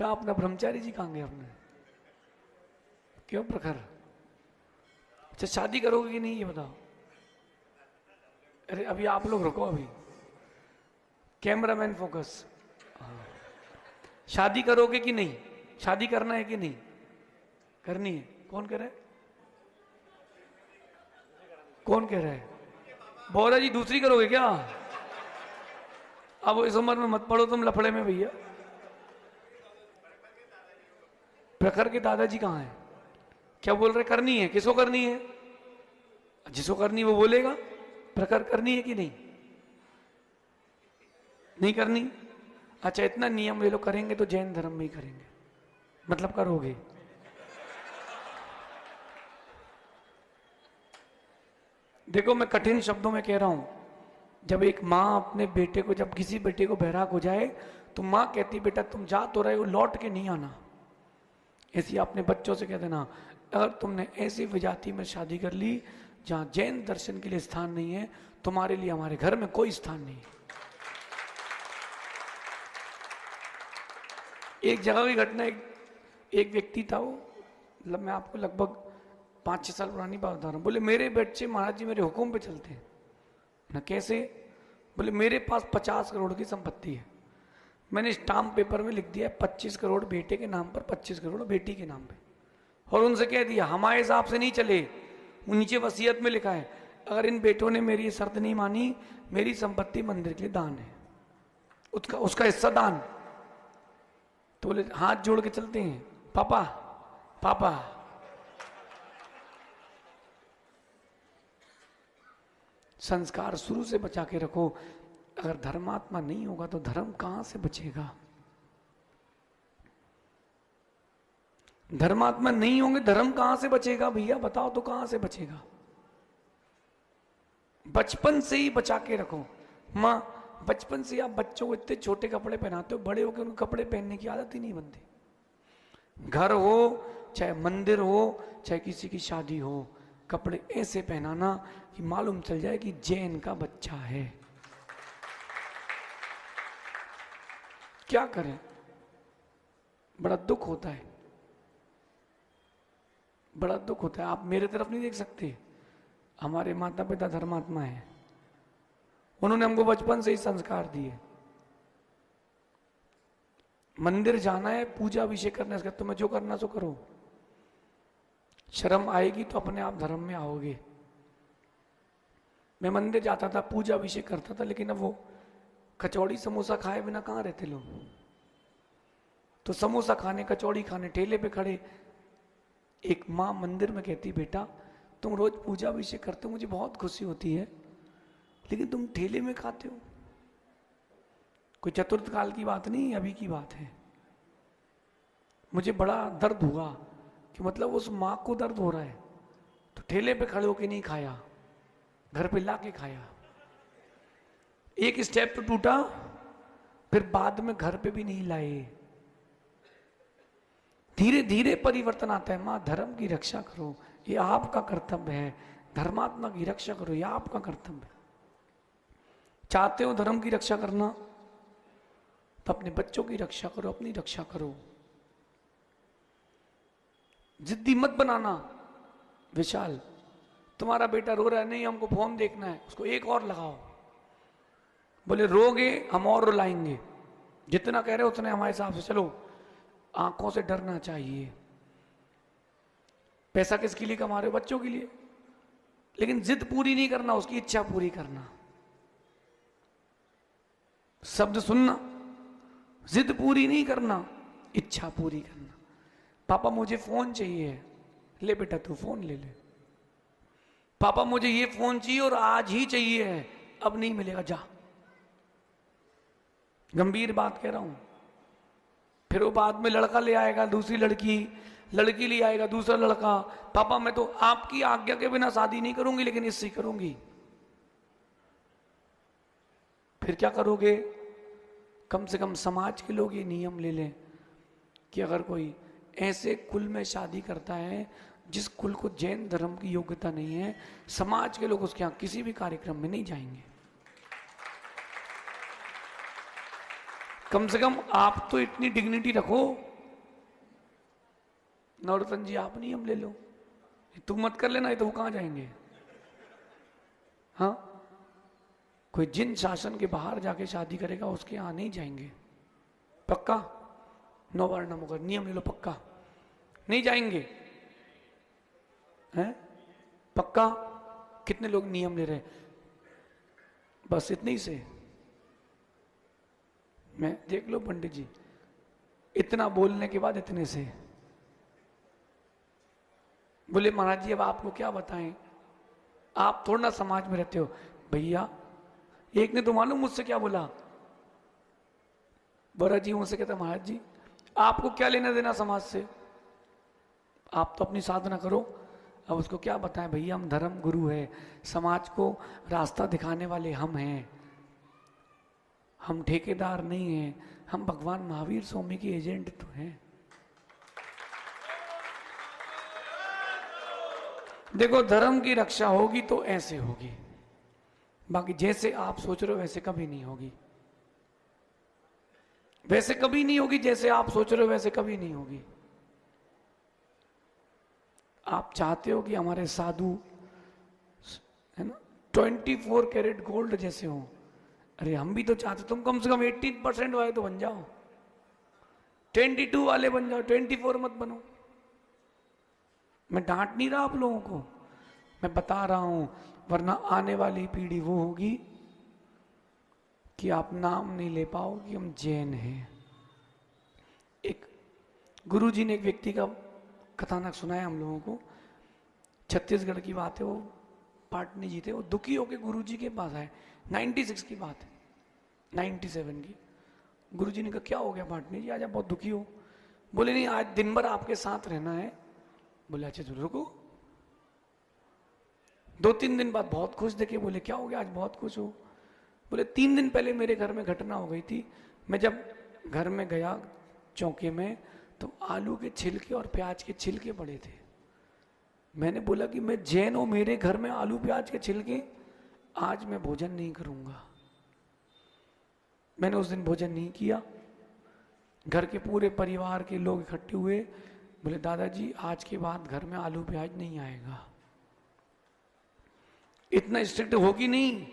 कहा अपना ब्रह्मचारी जी कहाँ गए अपने? क्यों प्रखर? अच्छा शादी करोगे कि नहीं ये बताओ? अरे अभी आप लोग रुको, अभी कैमरामैन फोकस। शादी करोगे कि नहीं? शादी करना है कि नहीं करनी है? कौन कह रहा है? कौन कह रहा है? बोरा जी दूसरी करोगे क्या? अब इस उम्र में मत पड़ो तुम लफड़े में भैया। प्रखर के दादाजी कहाँ हैं? क्या बोल रहे? करनी है? किसको करनी है? जिसको करनी वो बोलेगा। प्रखर करनी है कि नहीं? नहीं करनी? अच्छा इतना नियम ले लो, करेंगे तो जैन धर्म में ही करेंगे, मतलब करोगे। देखो मैं कठिन शब्दों में कह रहा हूं, जब एक माँ अपने बेटे को, जब किसी बेटे को बहराग हो जाए तो माँ कहती बेटा तुम जा तो रहे हो, लौट के नहीं आना। ऐसी अपने बच्चों से कह देना, अगर तुमने ऐसी विजाति में शादी कर ली जहां जैन दर्शन के लिए स्थान नहीं है, तुम्हारे लिए हमारे घर में कोई स्थान नहीं है। एक जगह की घटना, एक व्यक्ति था, वो मतलब मैं आपको लगभग 5-6 साल पुरानी बात बता रहा हूँ। बोले मेरे बच्चे महाराज जी मेरे हुक्म पे चलते हैं ना। कैसे? बोले मेरे पास 50 करोड़ की संपत्ति है, मैंने स्टाम्प पेपर में लिख दिया है 25 करोड़ बेटे के नाम पर, 25 करोड़ बेटी के नाम पे, और उनसे कह दिया हमारे हिसाब से नहीं चले। नीचे वसीयत में लिखा है अगर इन बेटों ने मेरी ये शर्त नहीं मानी, मेरी संपत्ति मंदिर के लिए दान है, उसका हिस्सा दान। तो बोले हाथ जोड़ के चलते हैं, पापा पापा। संस्कार शुरू से बचा के रखो। अगर धर्मात्मा नहीं होगा तो धर्म कहां से बचेगा? धर्मात्मा नहीं होंगे धर्म कहां से बचेगा भैया? बताओ तो कहां से बचेगा? बचपन से ही बचा के रखो। मां बचपन से आप बच्चों को इतने छोटे कपड़े पहनाते हो, बड़े होकर उनको कपड़े पहनने की आदत ही नहीं बनती। घर हो चाहे मंदिर हो चाहे किसी की शादी हो, कपड़े ऐसे पहनाना कि मालूम चल जाए कि जैन का बच्चा है। क्या करें, बड़ा दुख होता है, बड़ा दुख होता है। आप मेरे तरफ नहीं देख सकते, हमारे माता पिता धर्मात्मा है, उन्होंने हमको बचपन से ही संस्कार दिए। मंदिर जाना है, पूजा अभिषेक करना है, तुम्हें जो करना सो करो। शर्म आएगी तो अपने आप धर्म में आओगे। मैं मंदिर जाता था, पूजा अभिषेक करता था, लेकिन अब वो कचौड़ी समोसा खाए बिना कहाँ रहते लोग। तो समोसा खाने, कचौड़ी खाने ठेले पे खड़े। एक माँ मंदिर में कहती बेटा तुम रोज पूजा अभिषेक करते हो, मुझे बहुत खुशी होती है, लेकिन तुम ठेले में खाते हो। कोई चतुर्थ काल की बात नहीं, अभी की बात है। मुझे बड़ा दर्द हुआ कि मतलब उस माँ को दर्द हो रहा है, तो ठेले पे खड़े होके नहीं खाया, घर पे लाके खाया। एक स्टेप तो टूटा, फिर बाद में घर पे भी नहीं लाए। धीरे धीरे परिवर्तन आता है। माँ धर्म की रक्षा करो, ये आपका कर्तव्य है। धर्मात्मा की रक्षा करो, ये आपका कर्तव्य है। चाहते हो धर्म की रक्षा करना तो अपने बच्चों की रक्षा करो, अपनी रक्षा करो। जिद्दी मत बनाना। विशाल तुम्हारा बेटा रो रहा है, नहीं हमको फोन देखना है, उसको एक और लगाओ। बोले रोगे हम और रुलाएंगे, जितना कह रहे हो उतने हमारे हिसाब से चलो। आंखों से डरना चाहिए। पैसा किसके लिए कमा रहे हो? बच्चों के लिए। लेकिन जिद पूरी नहीं करना, उसकी इच्छा पूरी करना। शब्द सुनना, जिद पूरी नहीं करना, इच्छा पूरी करना। पापा मुझे फोन चाहिए, ले बेटा तू फोन ले ले। पापा मुझे ये फोन चाहिए और आज ही चाहिए है, अब नहीं मिलेगा, जा। गंभीर बात कह रहा हूं। फिर वो बाद में लड़का ले आएगा, दूसरी लड़की, लड़की ले आएगा दूसरा लड़का। पापा मैं तो आपकी आज्ञा के बिना शादी नहीं करूंगी, लेकिन इससे करूंगी। फिर क्या करोगे? कम से कम समाज के लोग ये नियम ले लें कि अगर कोई ऐसे कुल में शादी करता है जिस कुल को जैन धर्म की योग्यता नहीं है, समाज के लोग उसके यहां किसी भी कार्यक्रम में नहीं जाएंगे। कम से कम आप तो इतनी डिग्निटी रखो नौरतन जी आप नियम ले लो, तू मत कर लेना, तो वो कहां जाएंगे? हाँ, कोई जिन शासन के बाहर जाके शादी करेगा उसके यहां नहीं जाएंगे, पक्का? 9 बार न मुकर, नियम ले लो, पक्का नहीं जाएंगे, हैं? पक्का? कितने लोग नियम ले रहे हैं? बस इतने ही से मैं देख लो पंडित जी, इतना बोलने के बाद इतने से बोले महाराज जी अब आपको क्या बताएं, आप थोड़ा ना समाज में रहते हो। भैया एक ने तो मालूम मुझसे क्या बोला, बड़ा जी मुझसे कहता महाराज जी आपको क्या लेना देना समाज से, आप तो अपनी साधना करो। अब उसको क्या बताएं भैया, हम धर्म गुरु है, समाज को रास्ता दिखाने वाले हम हैं, हम ठेकेदार नहीं हैं, हम भगवान महावीर स्वामी के एजेंट तो हैं। देखो धर्म की रक्षा होगी तो ऐसे होगी, बाकी जैसे आप सोच रहे हो वैसे कभी नहीं होगी, वैसे कभी नहीं होगी, जैसे आप सोच रहे हो वैसे कभी नहीं होगी। आप चाहते हो कि हमारे साधु है ना 24 कैरेट गोल्ड जैसे हो, अरे हम भी तो चाहते, तुम कम से कम 18% वाले तो बन जाओ, 22 वाले बन जाओ, 24 मत बनो। मैं डांट नहीं रहा आप लोगों को, मैं बता रहा हूं, वरना आने वाली पीढ़ी वो होगी कि आप नाम नहीं ले पाओ कि हम जैन हैं। एक गुरुजी ने एक व्यक्ति का कथानक सुनाया हम लोगों को, छत्तीसगढ़ की बात है, वो पाटनी जी थे, वो दुखी होकर गुरुजी के पास आए, 96 की बात है, 97 की। गुरुजी ने कहा क्या हो गया पाटनी जी, आज आप बहुत दुखी हो? बोले नहीं आज दिन भर आपके साथ रहना है। बोले अच्छा तो रुको। 2-3 दिन बाद बहुत खुश देखे, बोले क्या हो गया आज बहुत खुश हो? बोले 3 दिन पहले मेरे घर में घटना हो गई थी, मैं जब घर में गया चौके में तो आलू के छिलके और प्याज के छिलके पड़े थे, मैंने बोला कि मैं जैन हूं, मेरे घर में आलू प्याज के छिलके, आज मैं भोजन नहीं करूंगा। मैंने उस दिन भोजन नहीं किया। घर के पूरे परिवार के लोग इकट्ठे हुए, बोले दादाजी आज के बाद घर में आलू प्याज नहीं आएगा। इतना स्ट्रिक्ट होगी नहीं,